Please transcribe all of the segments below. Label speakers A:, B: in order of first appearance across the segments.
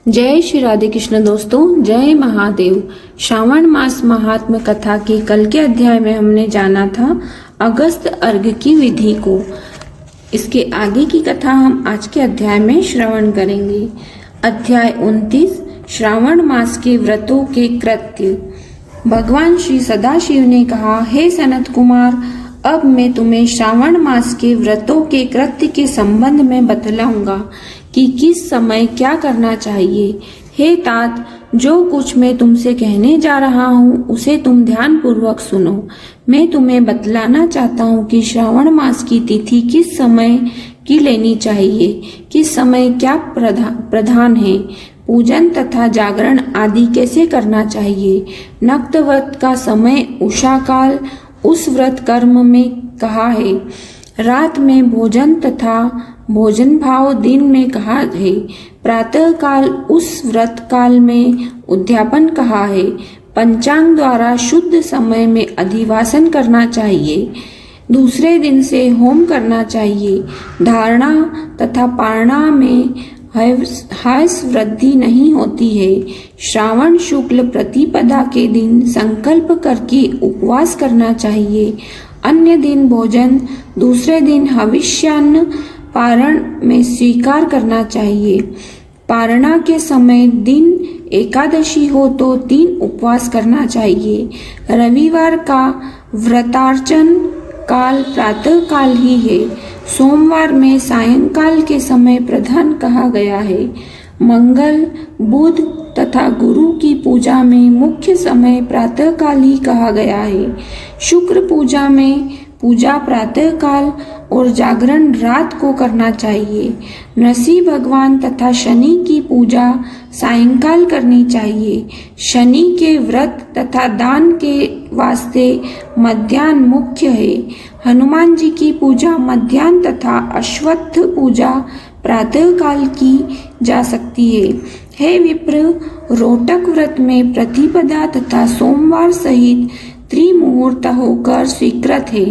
A: जय श्री राधे कृष्ण दोस्तों, जय महादेव। श्रावण मास महात्म कथा के कल के अध्याय में हमने जाना था अगस्त अर्घ की विधि को। इसके आगे की कथा हम आज के अध्याय में श्रवण करेंगे। अध्याय 29 श्रावण मास के व्रतों के कृत्य। भगवान श्री सदाशिव ने कहा, हे सनत कुमार, अब मैं तुम्हें श्रावण मास के व्रतों के कृत्य के संबंध में बतलाऊंगा कि किस समय क्या करना चाहिए। हे तात, जो कुछ मैं तुमसे कहने जा रहा हूँ उसे तुम ध्यान पूर्वक सुनो। मैं तुम्हें बतलाना चाहता हूँ कि श्रावण मास की तिथि किस समय की लेनी चाहिए, किस समय क्या प्रधान है, पूजन तथा जागरण आदि कैसे करना चाहिए। नक्त व्रत का समय उषा काल उस व्रत कर्म में कहा है, रात में भोजन तथा भोजन भाव दिन में कहा है, प्रातः काल उस व्रत काल में उद्यापन कहा है, पंचांग द्वारा शुद्ध समय में अधिवासन करना चाहिए, दूसरे दिन से होम करना चाहिए, धारणा तथा पारणा में हास वृद्धि नहीं होती है, श्रावण शुक्ल प्रतिपदा के दिन संकल्प करके उपवास करना चाहिए, अन्य दिन भोजन, दूसरे दिन हविष्यान्न पारण में स्वीकार करना चाहिए, पारणा के समय दिन एकादशी हो तो 3 उपवास करना चाहिए, रविवार का व्रतार्चन काल प्रातः काल ही है, सोमवार में सायंकाल के समय प्रधान कहा गया है, मंगल बुध तथा गुरु की पूजा में मुख्य समय प्रातः काल ही कहा गया है, शुक्र पूजा में पूजा प्रातः काल और जागरण रात को करना चाहिए, नरसिंह भगवान तथा शनि की पूजा सायंकाल करनी चाहिए, शनि के व्रत तथा दान के वास्ते मध्याह्न मुख्य है, हनुमान जी की पूजा मध्याह्न तथा अश्वत्थ पूजा प्रातः काल की जा सकती है। हे विप्र, रोटक व्रत में प्रतिपदा तथा सोमवार सहित त्रिमुहूर्त होकर स्वीकृत है,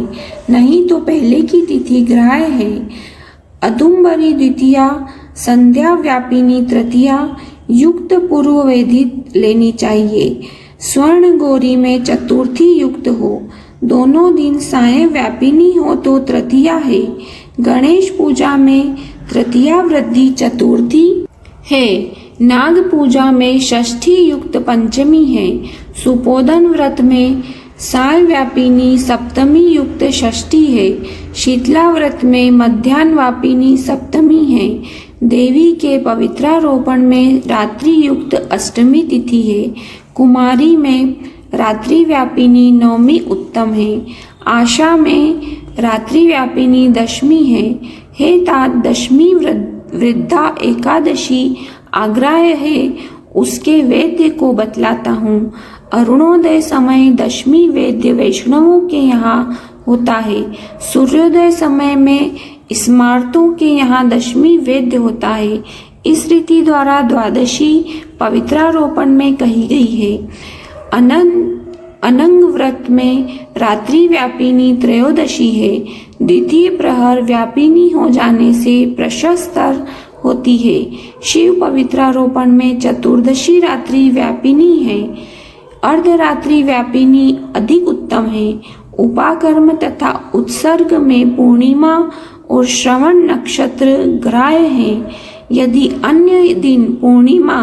A: नहीं तो पहले की तिथि ग्राह्य है। अदुम्बरी द्वितीया, संध्या व्यापिनी तृतीया युक्त पूर्व वेदित लेनी चाहिए, स्वर्ण गौरी में चतुर्थी युक्त हो, दोनों दिन साय व्यापिनी हो तो तृतीया है, गणेश पूजा में तृतीया वृद्धि चतुर्थी है, नाग पूजा में षष्ठी युक्त पंचमी है, सुपोदन व्रत में साय व्यापिनी सप्तमी युक्त षष्ठी है, शीतला व्रत में मध्याह्न व्यापिनी सप्तमी है, देवी के पवित्रारोपण में रात्रि युक्त अष्टमी तिथि है, कुमारी में रात्रि व्यापिनी नवमी उत्तम है, आशा में रात्रि व्यापिनी दशमी है। हे तात, दशमी वृद्धा एकादशी आग्राह्य है, उसके वेद्य को बतलाता हूँ। अरुणोदय समय दशमी वेद्य वैष्णवों के यहाँ होता है, सूर्योदय समय में स्मार्तों के यहाँ दशमी वेद्य होता है। इस रीति द्वारा द्वादशी पवित्रारोपण में कही गई है। अनंग व्रत में रात्रि व्यापिनी त्रयोदशी है, द्वितीय प्रहर व्यापिनी हो जाने से प्रशस्तर होती है। शिव पवित्रारोपण में चतुर्दशी रात्रि व्यापिनी है, अर्धरात्रि व्यापिनी अधिक उत्तम है। उपाकर्म तथा उत्सर्ग में पूर्णिमा और श्रवण नक्षत्र ग्राह्य है। यदि अन्य दिन पूर्णिमा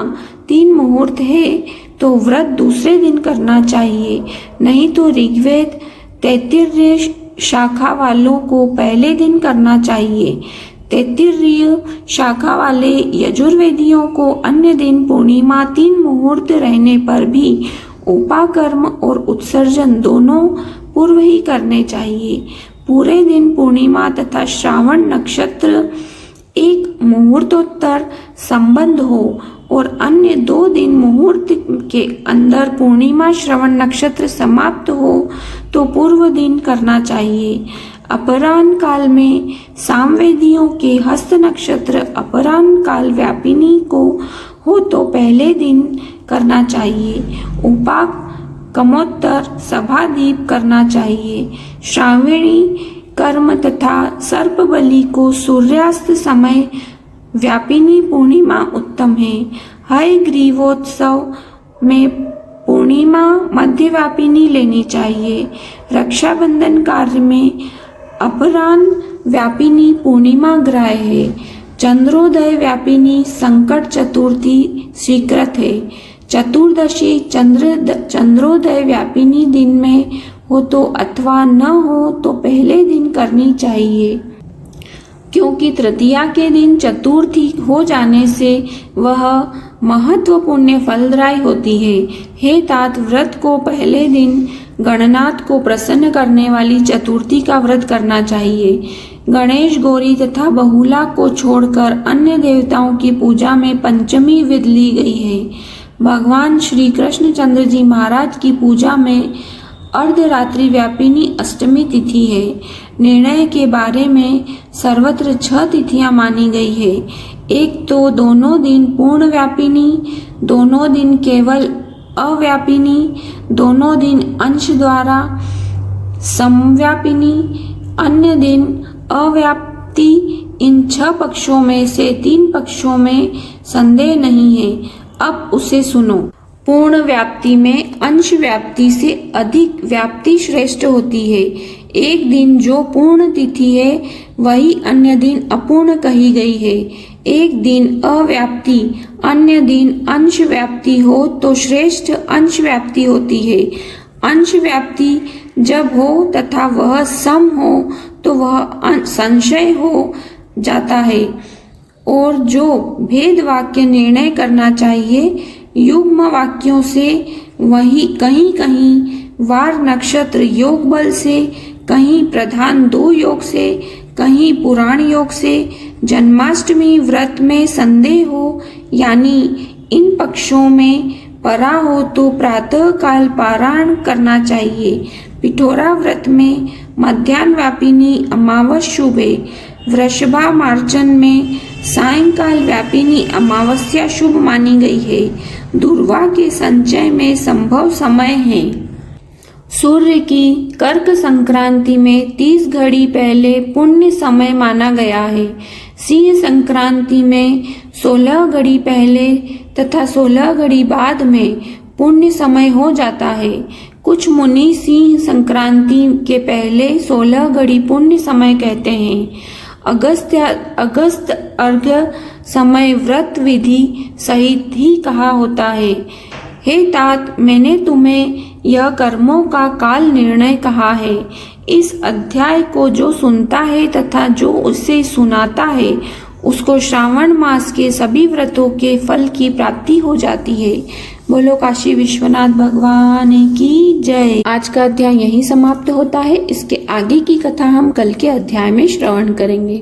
A: 3 मुहूर्त है तो व्रत दूसरे दिन करना चाहिए, नहीं तो ऋग्वेद तैत्तिरीय शाखा वालों को पहले दिन करना चाहिए, तैत्तिरीय शाखा वाले यजुर्वेदियों को अन्य दिन पूर्णिमा 3 मुहूर्त रहने पर भी उपाकर्म और उत्सर्जन दोनों पूर्व ही करने चाहिए। पूरे दिन पूर्णिमा तथा श्रावण नक्षत्र एक मुहूर्तोत्तर संबंध हो और अन्य 2 दिन मुहूर्त के अंदर पूर्णिमा श्रवण नक्षत्र समाप्त हो तो पूर्व दिन करना चाहिए। अपराह्न काल में सामवेदियों के हस्त नक्षत्र अपराह्न काल व्यापिनी को हो तो पहले दिन करना चाहिए। उपाक कमोत्तर सभादीप करना चाहिए। श्रावणी कर्म तथा सर्प बलि को सूर्यास्त समय व्यापिनी पूर्णिमा उत्तम है। हयग्रीवोत्सव में पूर्णिमा मध्यव्यापिनी लेनी चाहिए। रक्षाबंधन कार्य में अपराह्न व्यापिनी पूर्णिमा ग्राह्य है। चंद्रोदय व्यापिनी संकट चतुर्थी स्वीकृत है। चतुर्दशी चंद्रोदय व्यापिनी दिन में हो तो अथवा न हो तो पहले दिन करनी चाहिए, क्योंकि तृतीया के दिन चतुर्थी हो जाने से वह महत्वपूर्ण फलदायी होती है। हे तात, व्रत को पहले दिन गणनाथ को प्रसन्न करने वाली चतुर्थी का व्रत करना चाहिए। गणेश, गौरी तथा बहुला को छोड़कर अन्य देवताओं की पूजा में पंचमी विधि ली गई है। भगवान श्री कृष्णचंद्र जी महाराज की पूजा में अर्धरात्रि व्यापिनी अष्टमी तिथि है। निर्णय के बारे में सर्वत्र 6 तिथियां मानी गई है। एक तो दोनों दिन पूर्ण व्यापिनी, दोनों दिन केवल अव्यापिनी, दोनों दिन अंश द्वारा समव्यापिनी, अन्य दिन अव्याप्ति। इन 6 पक्षों में से 3 पक्षों में संदेह नहीं है। अब उसे सुनो। पूर्ण व्याप्ति में अंश व्याप्ति से अधिक व्याप्ति श्रेष्ठ होती है। एक दिन जो पूर्ण तिथि है वही अन्य दिन अपूर्ण कही गई है। एक दिन अव्याप्ति अन्य दिन अंश व्याप्ति हो तो श्रेष्ठ अंश व्याप्ति होती है। अंश व्याप्ति जब हो तथा वह सम हो तो वह संशय हो जाता है, और जो भेद वाक्य निर्णय करना चाहिए युग्म वाक्यों से वही कहीं कहीं वार नक्षत्र योग बल से, कहीं प्रधान 2 योग से, कहीं पुराण योग से, जन्माष्टमी व्रत में संदेह हो, यानी इन पक्षों में परा हो तो प्रातः काल पारायण करना चाहिए। पिठोरा व्रत में मध्याह्न व्यापिनी अमावस शुभ है। वृषभा मार्चन में सायंकाल व्यापिनी अमावस्या शुभ मानी गई है। दुर्वा के संचय में संभव समय है। सूर्य की कर्क संक्रांति में 30 घड़ी पहले पुण्य समय माना गया है। सिंह संक्रांति में 16 घड़ी पहले तथा 16 घड़ी बाद में पुण्य समय हो जाता है। कुछ मुनि सिंह संक्रांति के पहले 16 घड़ी पुण्य समय कहते हैं। अगस्त अर्घ्य समय व्रत विधि सहित ही कहा होता है। हे तात, मैंने तुम्हें यह कर्मों का काल निर्णय कहा है। इस अध्याय को जो सुनता है तथा जो उसे सुनाता है उसको श्रावण मास के सभी व्रतों के फल की प्राप्ति हो जाती है। बोलो काशी विश्वनाथ भगवान की जय। आज का अध्याय यहीं समाप्त होता है। इसके आगे की कथा हम कल के अध्याय में श्रवण करेंगे।